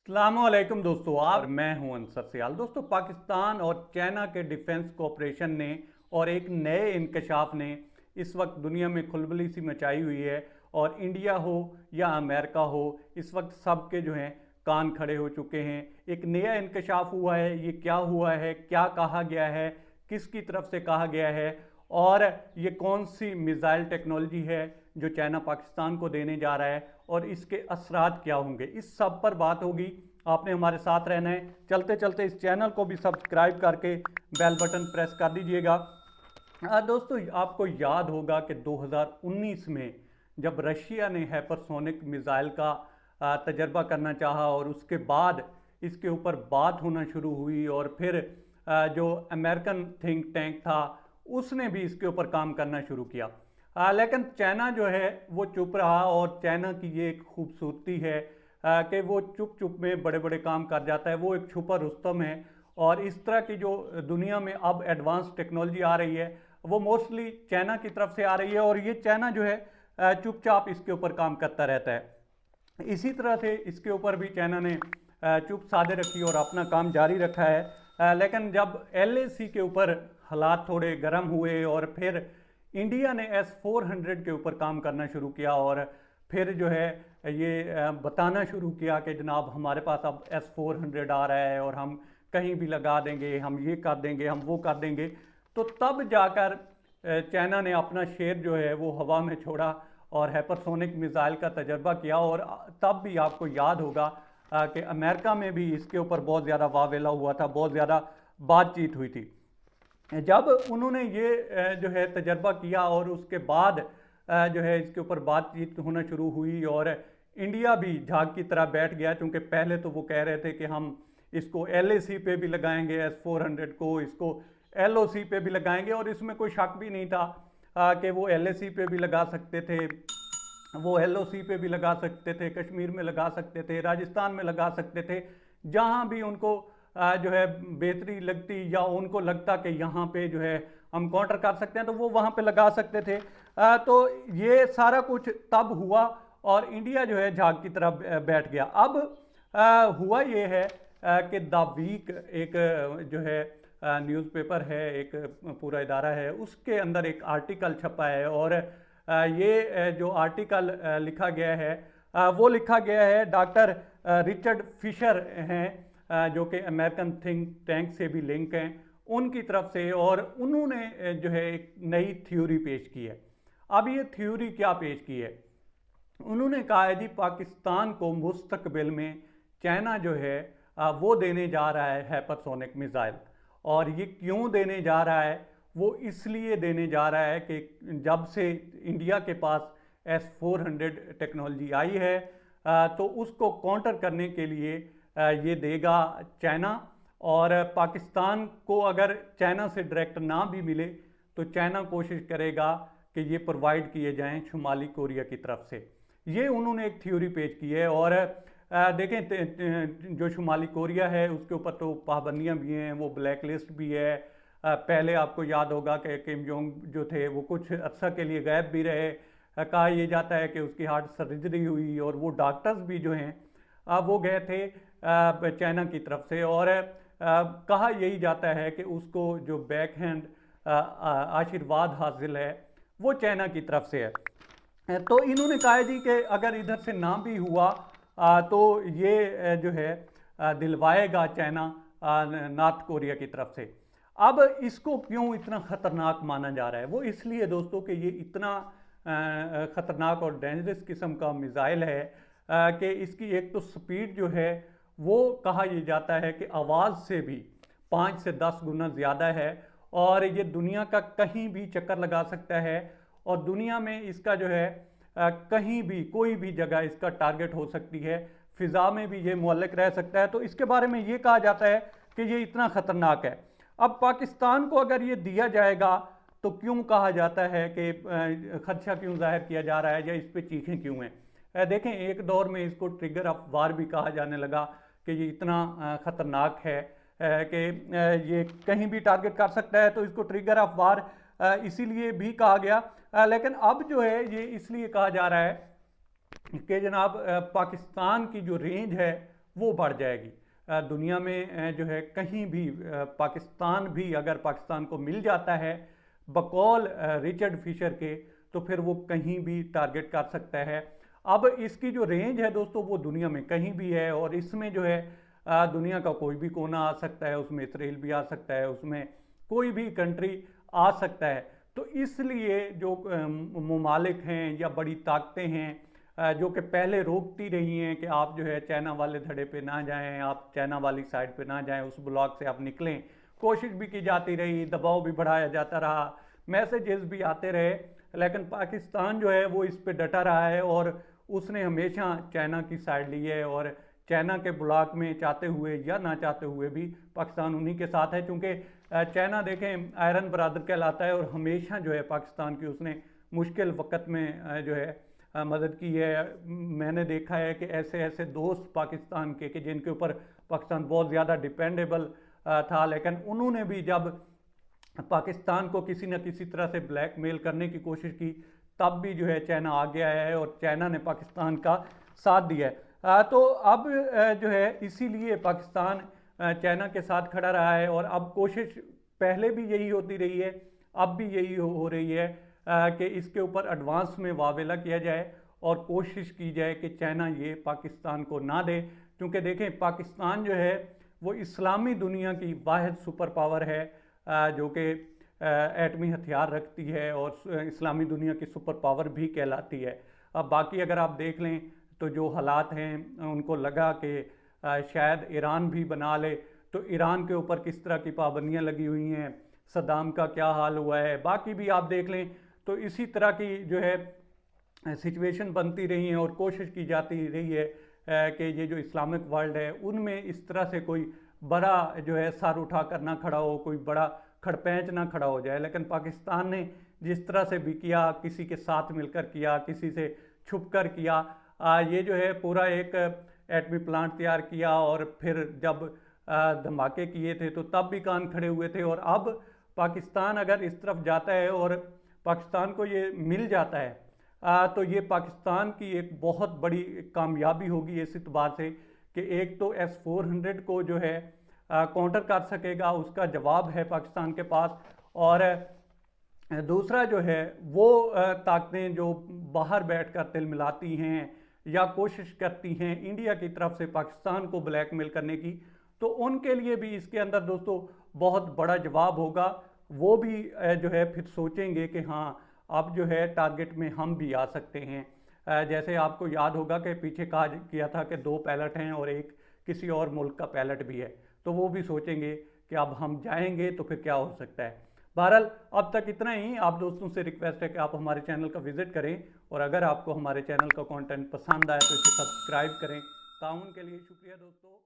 अस्सलामुअलैकुम दोस्तों, और मैं हूं अंसर सियाल। दोस्तों, पाकिस्तान और चाइना के डिफेंस कोऑपरेशन ने और एक नए इंकशाफ ने इस वक्त दुनिया में खलबली सी मचाई हुई है। और इंडिया हो या अमेरिका हो, इस वक्त सबके जो हैं कान खड़े हो चुके हैं। एक नया इंकशाफ हुआ है, ये क्या हुआ है, क्या कहा गया है, किसकी तरफ से कहा गया है, और ये कौन सी मिसाइल टेक्नोलॉजी है जो चाइना पाकिस्तान को देने जा रहा है, और इसके असरात क्या होंगे, इस सब पर बात होगी। आपने हमारे साथ रहना है। चलते चलते इस चैनल को भी सब्सक्राइब करके बेल बटन प्रेस कर दीजिएगा। दोस्तों, आपको याद होगा कि 2019 में जब रशिया ने हाइपरसोनिक मिसाइल का तजर्बा करना चाहा और उसके बाद इसके ऊपर बात होना शुरू हुई, और फिर जो अमेरिकन थिंक टैंक था उसने भी इसके ऊपर काम करना शुरू किया। लेकिन चाइना जो है वो चुप रहा, और चाइना की ये एक खूबसूरती है कि वो चुप चुप में बड़े बड़े काम कर जाता है। वो एक छुपा रुस्तम है। और इस तरह की जो दुनिया में अब एडवांस टेक्नोलॉजी आ रही है वो मोस्टली चाइना की तरफ से आ रही है, और ये चाइना जो है चुपचाप इसके ऊपर काम करता रहता है। इसी तरह से इसके ऊपर भी चाइना ने चुप साधे रखी और अपना काम जारी रखा है। लेकिन जब LAC के ऊपर हालात थोड़े गर्म हुए और फिर इंडिया ने S-400 के ऊपर काम करना शुरू किया, और फिर जो है ये बताना शुरू किया कि जनाब हमारे पास अब S-400 आ रहा है और हम कहीं भी लगा देंगे, हम ये कर देंगे, हम वो कर देंगे, तो तब जाकर चाइना ने अपना शेर जो है वो हवा में छोड़ा और हाइपरसोनिक मिसाइल का तजर्बा किया। और तब भी आपको याद होगा कि अमेरिका में भी इसके ऊपर बहुत ज़्यादा वावेला हुआ था, बहुत ज़्यादा बातचीत हुई थी। जब उन्होंने ये जो है तजर्बा किया और उसके बाद जो है इसके ऊपर बातचीत होना शुरू हुई, और इंडिया भी झाग की तरह बैठ गया, क्योंकि पहले तो वो कह रहे थे कि हम इसको LAC पे भी लगाएंगे, S-400 को, इसको LOC पे भी लगाएंगे, और इसमें कोई शक भी नहीं था कि वो LAC पे भी लगा सकते थे, वो LOC पे भी लगा सकते थे, कश्मीर में लगा सकते थे, राजस्थान में लगा सकते थे, जहाँ भी उनको जो है बेहतरी लगती या उनको लगता कि यहाँ पे जो है हम काउंटर कर सकते हैं तो वो वहाँ पे लगा सकते थे। तो ये सारा कुछ तब हुआ और इंडिया जो है झाग की तरफ बैठ गया। अब हुआ ये है कि द वीक एक जो है न्यूज़पेपर है, एक पूरा इदारा है, उसके अंदर एक आर्टिकल छपा है, और ये जो आर्टिकल लिखा गया है वो लिखा गया है डॉक्टर रिचर्ड फिशर हैं, जो कि अमेरिकन थिंक टैंक से भी लिंक हैं, उनकी तरफ से, और उन्होंने जो है एक नई थ्योरी पेश की है। अब ये थ्योरी क्या पेश की है? उन्होंने कहा है जी, पाकिस्तान को मुस्तकबिल में चाइना जो है वो देने जा रहा है हाइपरसोनिक मिसाइल। और ये क्यों देने जा रहा है? वो इसलिए देने जा रहा है कि जब से इंडिया के पास S-400 टेक्नोलॉजी आई है तो उसको काउंटर करने के लिए ये देगा चाइना। और पाकिस्तान को अगर चाइना से डायरेक्ट ना भी मिले तो चाइना कोशिश करेगा कि ये प्रोवाइड किए जाएं शुमाली कोरिया की तरफ से। ये उन्होंने एक थ्योरी पेश की है। और देखें, जो शुमाली कोरिया है उसके ऊपर तो पाबंदियां भी हैं, वो ब्लैक लिस्ट भी है। पहले आपको याद होगा कि किम जोंग जो थे वो कुछ अर्सा के लिए गायब भी रहे। कहा यह जाता है कि उसकी हार्ट सर्जरी हुई, और वो डॉक्टर्स भी जो हैं वो गए थे चाइना की तरफ से, और कहा यही जाता है कि उसको जो बैक हैंड आशीर्वाद हासिल है वो चाइना की तरफ से है। तो इन्होंने कहा जी कि अगर इधर से ना भी हुआ तो ये जो है दिलवाएगा चाइना नॉर्थ कोरिया की तरफ से। अब इसको क्यों इतना ख़तरनाक माना जा रहा है? वो इसलिए दोस्तों कि ये इतना ख़तरनाक और डेंजरस किस्म का मिसाइल है कि इसकी एक तो स्पीड जो है वो कहा यह जाता है कि आवाज़ से भी 5 से 10 गुना ज़्यादा है, और ये दुनिया का कहीं भी चक्कर लगा सकता है, और दुनिया में इसका जो है कहीं भी कोई भी जगह इसका टारगेट हो सकती है, फ़िज़ा में भी ये मुअल्लिक रह सकता है। तो इसके बारे में ये कहा जाता है कि ये इतना ख़तरनाक है। अब पाकिस्तान को अगर ये दिया जाएगा तो क्यों कहा जाता है कि खदशा क्यों जाहिर किया जा रहा है, या इस पर चीखें क्यों हैं? देखें, एक दौर में इसको ट्रिगर ऑफ वार भी कहा जाने लगा कि ये इतना ख़तरनाक है कि ये कहीं भी टारगेट कर सकता है, तो इसको ट्रिगर ऑफ वार इसीलिए भी कहा गया। लेकिन अब जो है ये इसलिए कहा जा रहा है कि जनाब पाकिस्तान की जो रेंज है वो बढ़ जाएगी। दुनिया में जो है कहीं भी पाकिस्तान भी अगर पाकिस्तान को मिल जाता है बकौल रिचर्ड फिशर के, तो फिर वो कहीं भी टारगेट कर सकता है। अब इसकी जो रेंज है दोस्तों वो दुनिया में कहीं भी है, और इसमें जो है दुनिया का कोई भी कोना आ सकता है, उसमें इसराइल भी आ सकता है, उसमें कोई भी कंट्री आ सकता है। तो इसलिए जो ममालिक हैं या बड़ी ताकतें हैं जो कि पहले रोकती रही हैं कि आप जो है चाइना वाले धड़े पे ना जाएं, आप चाइना वाली साइड पे ना जाएं, उस ब्लॉक से आप निकलें, कोशिश भी की जाती रही, दबाव भी बढ़ाया जाता रहा, मैसेजेस भी आते रहे, लेकिन पाकिस्तान जो है वो इस पे डटा रहा है और उसने हमेशा चाइना की साइड ली है। और चाइना के ब्लॉक में चाहते हुए या ना चाहते हुए भी पाकिस्तान उन्हीं के साथ है, क्योंकि चाइना देखें आयरन ब्रदर कहलाता है और हमेशा जो है पाकिस्तान की उसने मुश्किल वक्त में जो है मदद की है। मैंने देखा है कि ऐसे ऐसे दोस्त पाकिस्तान के कि जिनके ऊपर पाकिस्तान बहुत ज़्यादा डिपेंडेबल था, लेकिन उन्होंने भी जब पाकिस्तान को किसी न किसी तरह से ब्लैकमेल करने की कोशिश की तब भी जो है चाइना आ गया है और चाइना ने पाकिस्तान का साथ दिया है। तो अब जो है इसीलिए पाकिस्तान चाइना के साथ खड़ा रहा है, और अब कोशिश पहले भी यही होती रही है, अब भी यही हो रही है कि इसके ऊपर एडवांस में वावेला किया जाए और कोशिश की जाए कि चाइना ये पाकिस्तान को ना दे। क्योंकि देखें पाकिस्तान जो है वो इस्लामी दुनिया की वाहिद सुपर पावर है जो कि एटमी हथियार रखती है और इस्लामी दुनिया की सुपर पावर भी कहलाती है। अब बाकी अगर आप देख लें तो जो हालात हैं उनको लगा कि शायद ईरान भी बना ले, तो ईरान के ऊपर किस तरह की पाबंदियां लगी हुई हैं, सद्दाम का क्या हाल हुआ है, बाकी भी आप देख लें तो इसी तरह की जो है सिचुएशन बनती रही है और कोशिश की जाती रही है कि ये जो इस्लामिक वर्ल्ड है उनमें इस तरह से कोई बड़ा जो है सर उठा कर ना खड़ा हो, कोई बड़ा खड़पैंच ना खड़ा हो जाए। लेकिन पाकिस्तान ने जिस तरह से भी किया, किसी के साथ मिलकर किया, किसी से छुप कर किया, ये जो है पूरा एक एटमी प्लांट तैयार किया और फिर जब धमाके किए थे तो तब भी कान खड़े हुए थे। और अब पाकिस्तान अगर इस तरफ जाता है और पाकिस्तान को ये मिल जाता है तो ये पाकिस्तान की एक बहुत बड़ी कामयाबी होगी इस एतबार से कि एक तो S-400 को जो है काउंटर कर सकेगा, उसका जवाब है पाकिस्तान के पास, और दूसरा जो है वो ताकतें जो बाहर बैठकर तिल मिलाती हैं या कोशिश करती हैं इंडिया की तरफ से पाकिस्तान को ब्लैकमेल करने की, तो उनके लिए भी इसके अंदर दोस्तों बहुत बड़ा जवाब होगा। वो भी जो है फिर सोचेंगे कि हाँ अब जो है टारगेट में हम भी आ सकते हैं। जैसे आपको याद होगा कि पीछे कहा किया था कि 2 पायलट हैं और एक किसी और मुल्क का पायलट भी है, तो वो भी सोचेंगे कि अब हम जाएंगे तो फिर क्या हो सकता है। बहरहाल अब तक इतना ही। आप दोस्तों से रिक्वेस्ट है कि आप हमारे चैनल का विजिट करें, और अगर आपको हमारे चैनल का कंटेंट पसंद आए तो इसे सब्सक्राइब करें। ताउन के लिए शुक्रिया दोस्तों।